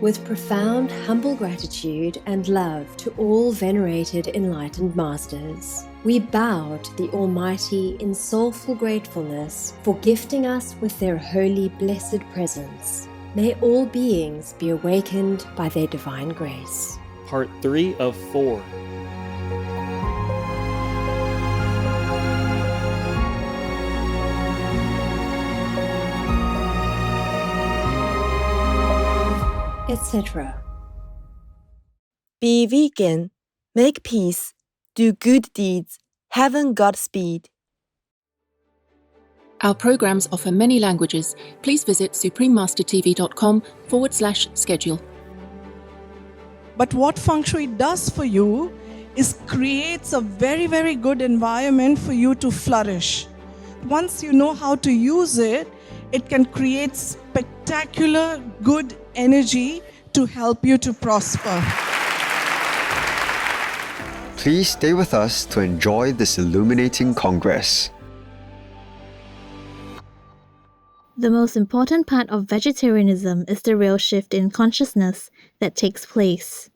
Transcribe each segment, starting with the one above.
With profound, humble gratitude and love to all venerated enlightened masters, we bow to the Almighty in soulful gratefulness for gifting us with their holy, blessed presence. May all beings be awakened by their divine grace. Part 3 of 4. Etc. Be vegan, make peace, do good deeds, heaven Godspeed. Our programs offer many languages. Please visit suprememastertv.com/schedule. But what feng shui does for you is creates a very, very good environment for you to flourish. Once you know how to use it, it can create spectacular good energy to help you to prosper. Please stay with us to enjoy this illuminating congress. The most important part of vegetarianism is the real shift in consciousness that takes place.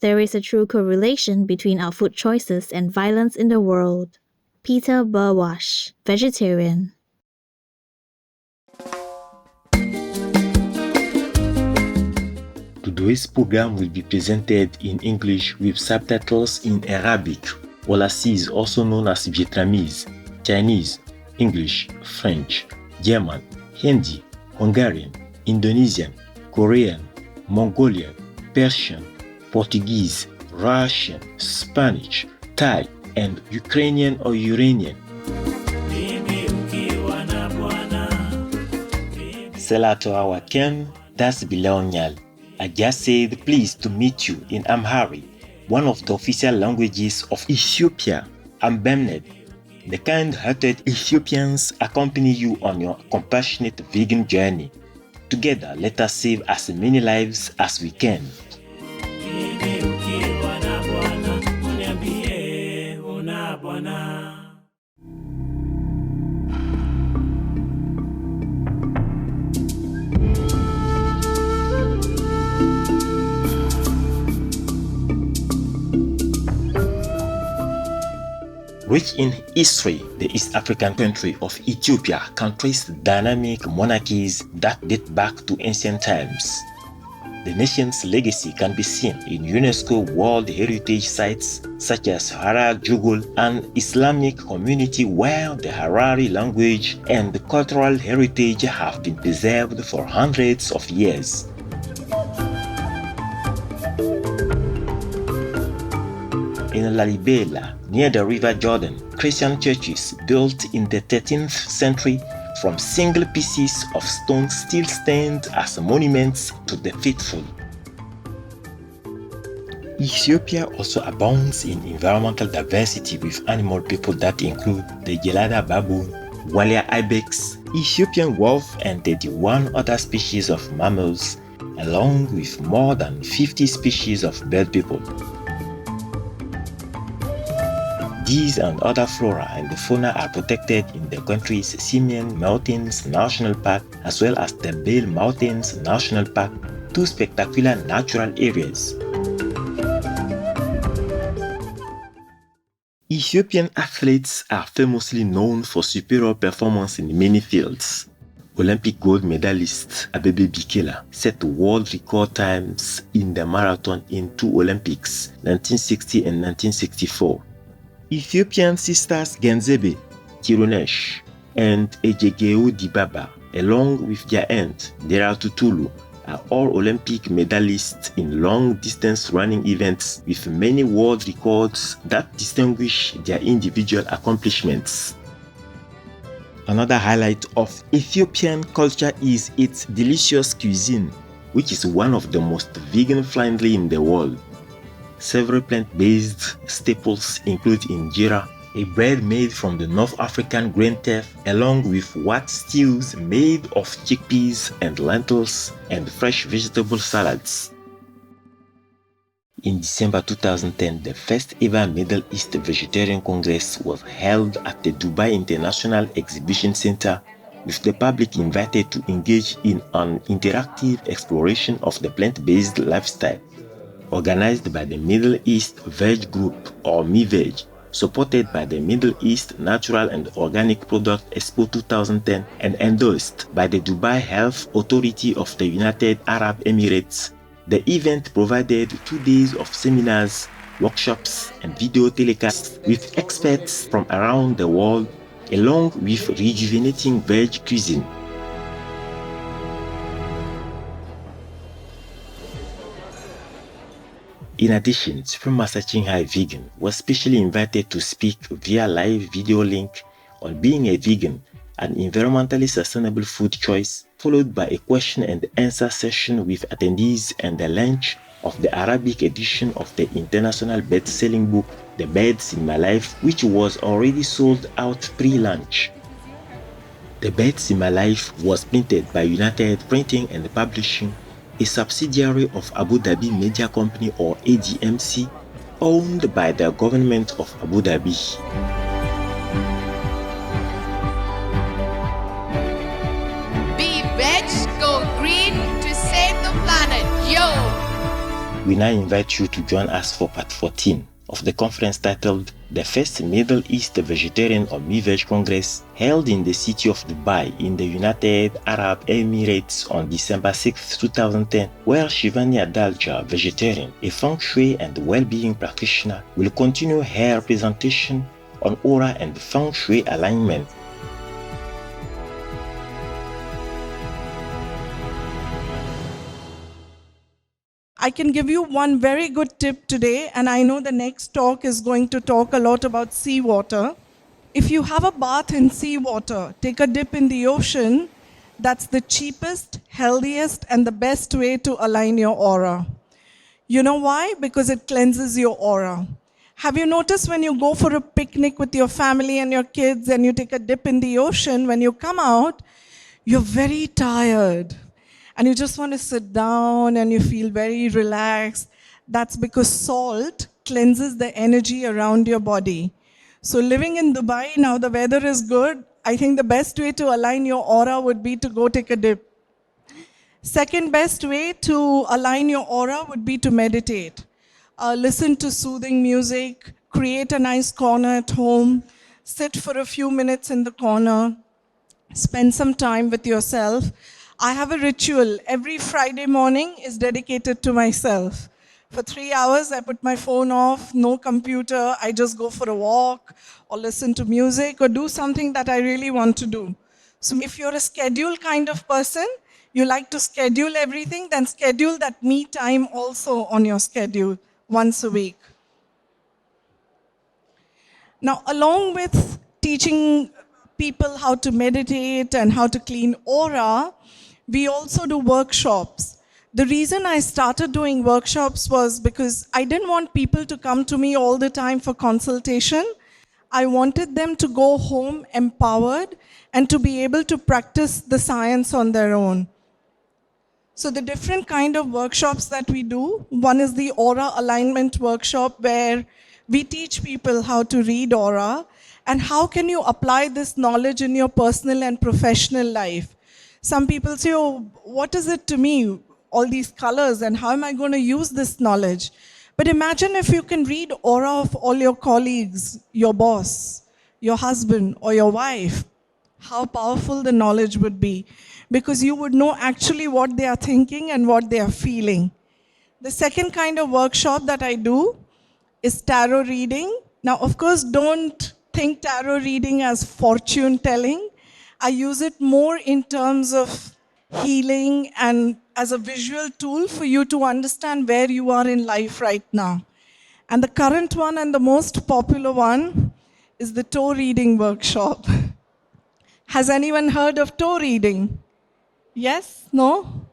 There is a true correlation between our food choices and violence in the world. Peter Burwash, vegetarian. Today's program will be presented in English with subtitles in Arabic, Walasi, also known as Vietnamese, Chinese, English, French, German, Hindi, Hungarian, Indonesian, Korean, Mongolian, Persian, Portuguese, Russian, Spanish, Thai, and Ukrainian or Uranian. Selato Awaken, das Bilonial. I just said pleased to meet you in Amharic, one of the official languages of Ethiopia. I'm Bemned. The kind-hearted Ethiopians accompany you on your compassionate vegan journey. Together, let us save as many lives as we can. Rich in history, the East African country of Ethiopia can trace dynamic monarchies that date back to ancient times. The nation's legacy can be seen in UNESCO World Heritage Sites such as Harar Jugul, an Islamic community where the Harari language and the cultural heritage have been preserved for hundreds of years. In Lalibela, near the River Jordan, Christian churches built in the 13th century from single pieces of stone still stand as monuments to the faithful. Ethiopia also abounds in environmental diversity with animal people that include the Gelada baboon, Walia ibex, Ethiopian wolf, and 31 other species of mammals, along with more than 50 species of bird people. These and other flora and fauna are protected in the country's Simien Mountains National Park as well as the Bale Mountains National Park, two spectacular natural areas. Ethiopian athletes are famously known for superior performance in many fields. Olympic gold medalist Abebe Bikila set world record times in the marathon in two Olympics, 1960 and 1964. Ethiopian sisters Genzebe, Tirunesh, and Ejegeu Dibaba, along with their aunt Deratu Tulu, are all Olympic medalists in long-distance running events with many world records that distinguish their individual accomplishments. Another highlight of Ethiopian culture is its delicious cuisine, which is one of the most vegan-friendly in the world. Several plant-based staples include injera, a bread made from the North African grain teff, along with wat stews made of chickpeas and lentils, and fresh vegetable salads. In December 2010, the first ever Middle East Vegetarian Congress was held at the Dubai International Exhibition Center, with the public invited to engage in an interactive exploration of the plant-based lifestyle. Organized by the Middle East Veg Group, or MEVEG, supported by the Middle East Natural and Organic Product Expo 2010, and endorsed by the Dubai Health Authority of the United Arab Emirates. The event provided 2 days of seminars, workshops, and video telecasts with experts from around the world, along with rejuvenating veg cuisine. In addition, Supermaster Qinghai Vegan was specially invited to speak via live video link on being a vegan, an environmentally sustainable food choice, followed by a question and answer session with attendees and the launch of the Arabic edition of the international best-selling book, The Birds in My Life, which was already sold out pre-launch. The Birds in My Life was printed by United Printing and Publishing, a subsidiary of Abu Dhabi Media Company, or ADMC, owned by the government of Abu Dhabi. Be veg, go green to save the planet, yo! We now invite you to join us for part 14 of the conference titled The First Middle East Vegetarian or MEVEG Congress, held in the city of Dubai in the United Arab Emirates on December 6, 2010, where Shivani Adalja, vegetarian, a feng shui and well-being practitioner, will continue her presentation on aura and feng shui alignment. I can give you one very good tip today, and I know the next talk is going to talk a lot about seawater. If you have a bath in seawater, take a dip in the ocean, that's the cheapest, healthiest, and the best way to align your aura. You know why? Because it cleanses your aura. Have you noticed when you go for a picnic with your family and your kids and you take a dip in the ocean, when you come out, you're very tired. And you just want to sit down and you feel very relaxed. That's because salt cleanses the energy around your body. So living in Dubai, now the weather is good. I think the best way to align your aura would be to go take a dip. Second best way to align your aura would be to meditate. Listen to soothing music, create a nice corner at home, sit for a few minutes in the corner, spend some time with yourself. I have a ritual. Every Friday morning is dedicated to myself. For 3 hours, I put my phone off, no computer. I just go for a walk or listen to music or do something that I really want to do. So if you're a schedule kind of person, you like to schedule everything, then schedule that me time also on your schedule once a week. Now, along with teaching people how to meditate and how to clean aura, we also do workshops. The reason I started doing workshops was because I didn't want people to come to me all the time for consultation. I wanted them to go home empowered and to be able to practice the science on their own. So the different kind of workshops that we do, one is the aura alignment workshop where we teach people how to read aura and how can you apply this knowledge in your personal and professional life. Some people say, oh, what is it to me, all these colors, and how am I going to use this knowledge? But imagine if you can read aura of all your colleagues, your boss, your husband, or your wife, how powerful the knowledge would be, because you would know actually what they are thinking and what they are feeling. The second kind of workshop that I do is tarot reading. Now, of course, don't think tarot reading as fortune telling. I use it more in terms of healing and as a visual tool for you to understand where you are in life right now. And the current one and the most popular one is the toe reading workshop. Has anyone heard of toe reading? Yes? No?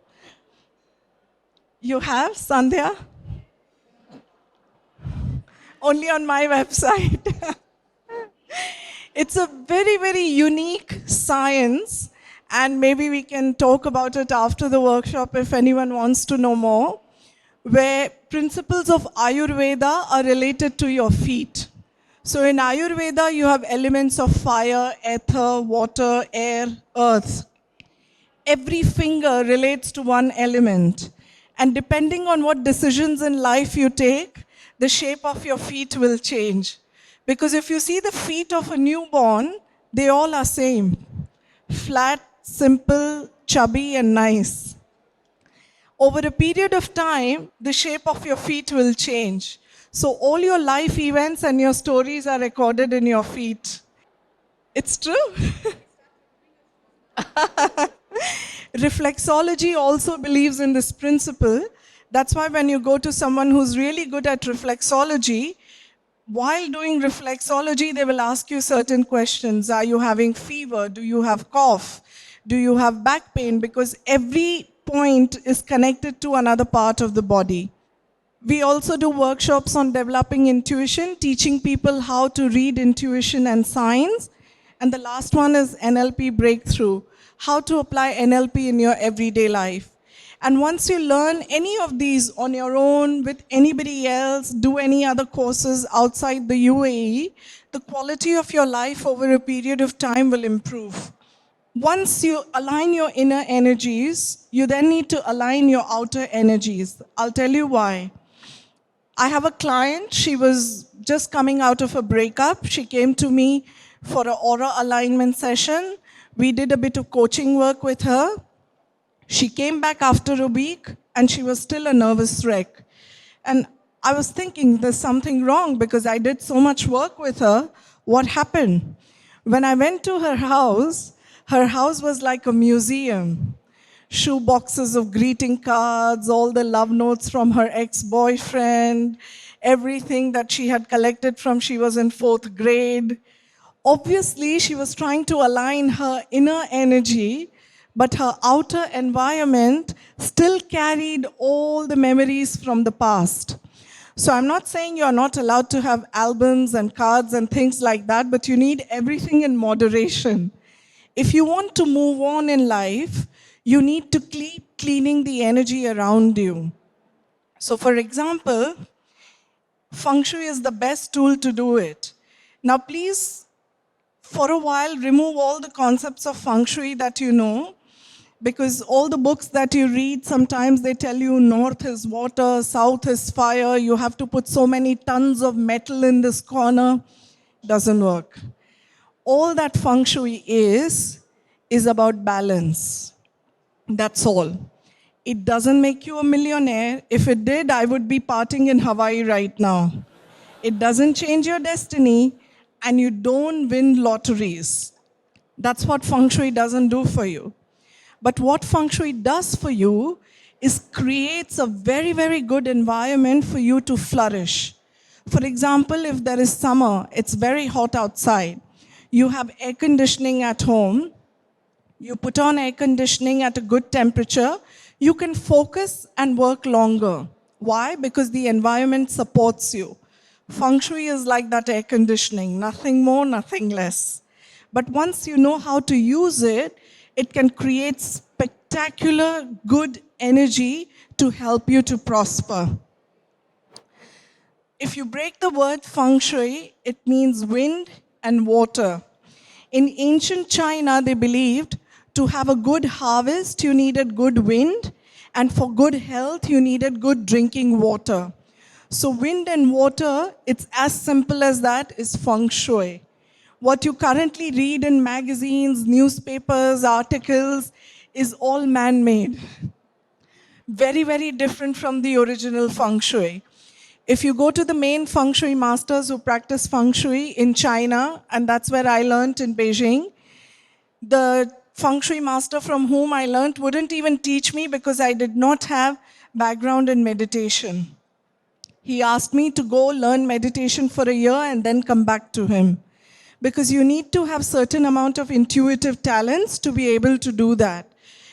You have, Sandhya? Only on my website. It's a very, very unique science, and maybe we can talk about it after the workshop if anyone wants to know more, where principles of Ayurveda are related to your feet. So in Ayurveda, you have elements of fire, ether, water, air, earth. Every finger relates to one element. And depending on what decisions in life you take, the shape of your feet will change. Because if you see the feet of a newborn, they all are same. Flat, simple, chubby, and nice. Over a period of time, the shape of your feet will change. So all your life events and your stories are recorded in your feet. It's true. Reflexology also believes in this principle. That's why when you go to someone who's really good at reflexology, while doing reflexology, they will ask you certain questions. Are you having fever? Do you have cough? Do you have back pain? Because every point is connected to another part of the body. We also do workshops on developing intuition, teaching people how to read intuition and signs. And the last one is NLP breakthrough, how to apply NLP in your everyday life. And once you learn any of these on your own, with anybody else, do any other courses outside the UAE, the quality of your life over a period of time will improve. Once you align your inner energies, you then need to align your outer energies. I'll tell you why. I have a client, she was just coming out of a breakup. She came to me for an aura alignment session. We did a bit of coaching work with her. She came back after a week and she was still a nervous wreck. And I was thinking there's something wrong because I did so much work with her. What happened? When I went to her house was like a museum. Shoe boxes of greeting cards, all the love notes from her ex-boyfriend, everything that she had collected from she was in 4th grade. Obviously, she was trying to align her inner energy, but her outer environment still carried all the memories from the past. So I'm not saying you're not allowed to have albums and cards and things like that, but you need everything in moderation. If you want to move on in life, you need to keep cleaning the energy around you. So for example, Feng Shui is the best tool to do it. Now please, for a while, remove all the concepts of Feng Shui that you know, because all the books that you read, sometimes they tell you north is water, south is fire, you have to put so many tons of metal in this corner. Doesn't work. All that Feng Shui is about balance. That's all. It doesn't make you a millionaire. If it did, I would be partying in Hawaii right now. It doesn't change your destiny, and you don't win lotteries. That's what Feng Shui doesn't do for you. But what Feng Shui does for you is creates a very, very good environment for you to flourish. For example, if there is summer, it's very hot outside. You have air conditioning at home. You put on air conditioning at a good temperature. You can focus and work longer. Why? Because the environment supports you. Feng Shui is like that air conditioning, nothing more, nothing less. But once you know how to use it, it can create spectacular good energy to help you to prosper. If you break the word Feng Shui, it means wind and water. In ancient China, they believed to have a good harvest, you needed good wind, and for good health, you needed good drinking water. So wind and water, it's as simple as that, is Feng Shui. What you currently read in magazines, newspapers, articles, is all man-made. Very, very different from the original Feng Shui. If you go to the main Feng Shui masters who practice Feng Shui in China, and that's where I learned in Beijing, the Feng Shui master from whom I learned wouldn't even teach me because I did not have background in meditation. He asked me to go learn meditation for a year and then come back to him. Because you need to have certain amount of intuitive talents to be able to do that.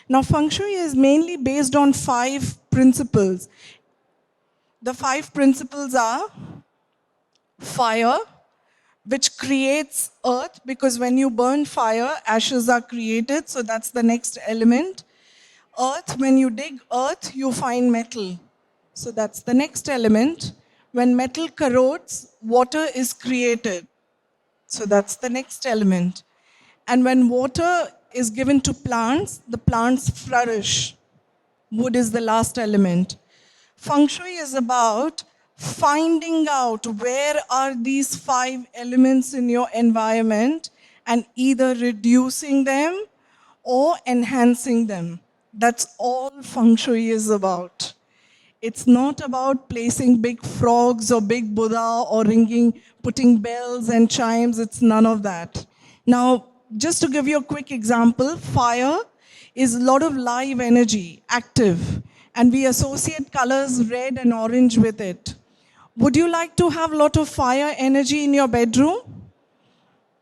Now, Feng Shui is mainly based on 5 principles. The 5 principles are fire, which creates earth, because when you burn fire, ashes are created, so that's the next element. Earth, when you dig earth, you find metal. So that's the next element. When metal corrodes, water is created. So that's the next element. And when water is given to plants, the plants flourish. Wood is the last element. Feng Shui is about finding out where are these 5 elements in your environment and either reducing them or enhancing them. That's all Feng Shui is about. It's not about placing big frogs or big Buddha or putting bells and chimes. It's none of that. Now, just to give you a quick example, fire is a lot of live energy, active, and we associate colors red and orange with it. Would you like to have a lot of fire energy in your bedroom?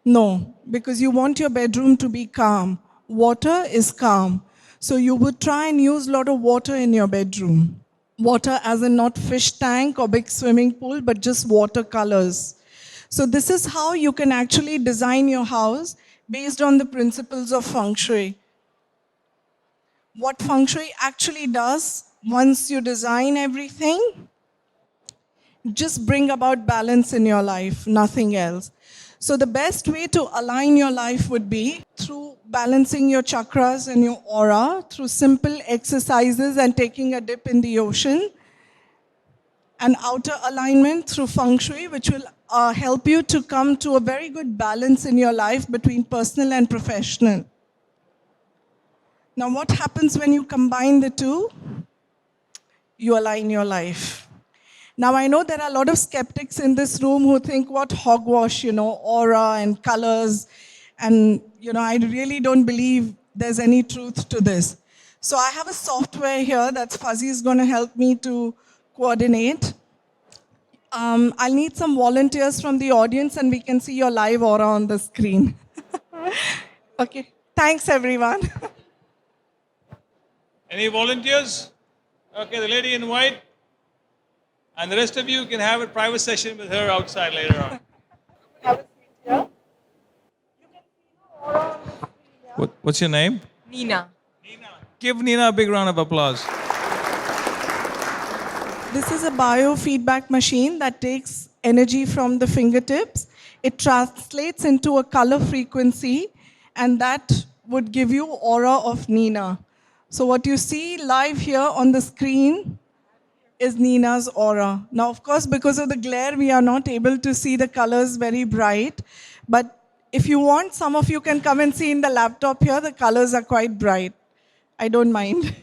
No, because you want your bedroom to be calm. Water is calm. So you would try and use a lot of water in your bedroom. Water as in not fish tank or big swimming pool, but just watercolors. So this is how you can actually design your house based on the principles of Feng Shui. What Feng Shui actually does, once you design everything, just bring about balance in your life, nothing else. So the best way to align your life would be through balancing your chakras and your aura, through simple exercises and taking a dip in the ocean, and outer alignment through Feng Shui, which will help you to come to a very good balance in your life between personal and professional. Now, what happens when you combine the two? You align your life. Now, I know there are a lot of skeptics in this room who think, what hogwash, aura and colors. And, I really don't believe there's any truth to this. So I have a software here that Fuzzy is going to help me to coordinate. I'll need some volunteers from the audience and we can see your live aura on the screen. Okay, thanks everyone. Any volunteers? Okay, the lady in white. And the rest of you can have a private session with her outside later on. Have a seat here. What's your name? Nina. Give Nina a big round of applause. This is a biofeedback machine that takes energy from the fingertips. It translates into a color frequency, and that would give you aura of Nina. So what you see live here on the screen is Nina's aura. Now, of course, because of the glare, we are not able to see the colors very bright. But if you want, some of you can come and see in the laptop here, the colors are quite bright. I don't mind.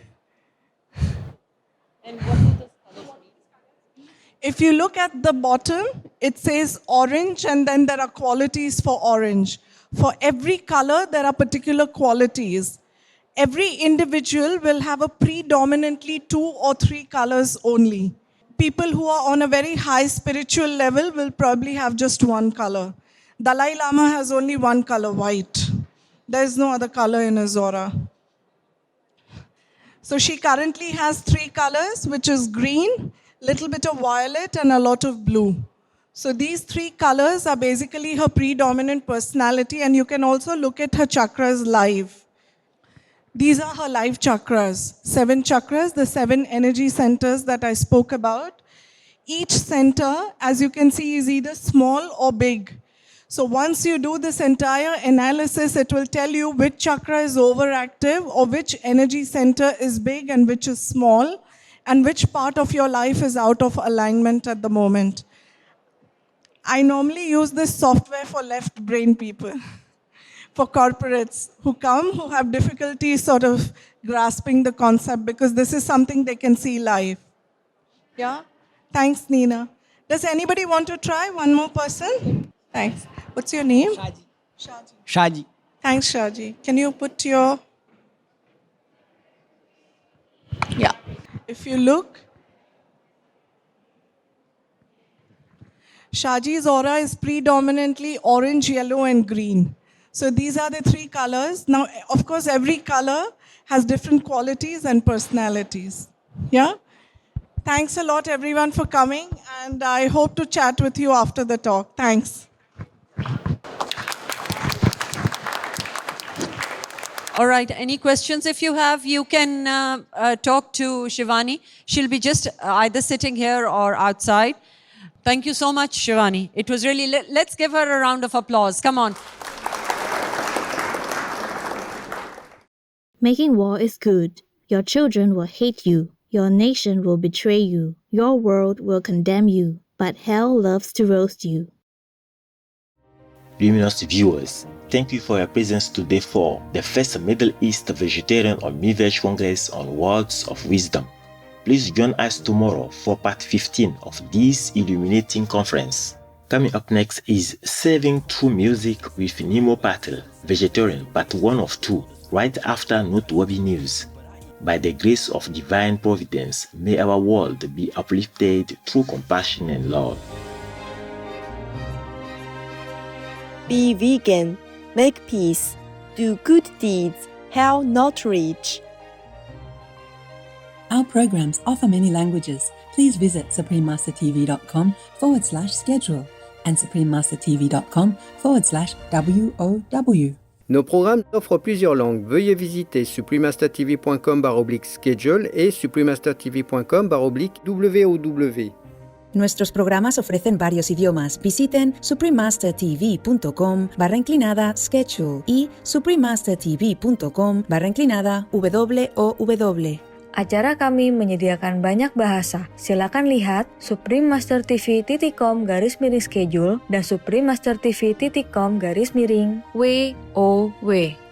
And what do those colors mean? If you look at the bottom, it says orange, and then there are qualities for orange. For every color, there are particular qualities. Every individual will have a predominantly 2 or 3 colors only. People who are on a very high spiritual level will probably have just 1 color. Dalai Lama has only 1 color, white. There is no other color in his aura. So she currently has 3 colors, which is green, little bit of violet, and a lot of blue. So these 3 colors are basically her predominant personality, and you can also look at her chakras live. These are her life chakras, 7 chakras, the 7 energy centers that I spoke about. Each center, as you can see, is either small or big. So once you do this entire analysis, it will tell you which chakra is overactive or which energy center is big and which is small, and which part of your life is out of alignment at the moment. I normally use this software for left brain people. For corporates who come, who have difficulty sort of grasping the concept, because this is something they can see live. Yeah? Thanks, Nina. Does anybody want to try? One more person? Thanks. What's your name? Shaji. Shaji. Thanks, Shaji. Can you put your... Yeah. If you look, Shaji's aura is predominantly orange, yellow, and green. So these are the 3 colors. Now, of course, every color has different qualities and personalities. Yeah? Thanks a lot, everyone, for coming. And I hope to chat with you after the talk. Thanks. All right, any questions? If you have, you can talk to Shivani. She'll be just either sitting here or outside. Thank you so much, Shivani. It was really, let's give her a round of applause. Come on. Making war is good. Your children will hate you. Your nation will betray you. Your world will condemn you. But hell loves to roast you. Luminous viewers, thank you for your presence today for the first Middle East Vegetarian or MEVEG Congress on Words of Wisdom. Please join us tomorrow for part 15 of this illuminating conference. Coming up next is Saving True Music with Nemo Patel, Vegetarian part 1 of 2, right after noteworthy news. By the grace of divine providence, may our world be uplifted through compassion and love. Be vegan, make peace, do good deeds, hell not reach. Our programs offer many languages. Please visit suprememastertv.com/schedule and suprememastertv.com/WOW. Nos programmes offrent plusieurs langues. Veuillez visiter suprememastertv.com/schedule et suprememastertv.com/WOW. Nuestros programas ofrecen varios idiomas. Visiten suprememastertv.com/schedule y suprememastertv.com/WOW. Acara kami menyediakan banyak bahasa. Silakan lihat suprememastertv.com/schedule dan suprememastertv.com/WOW.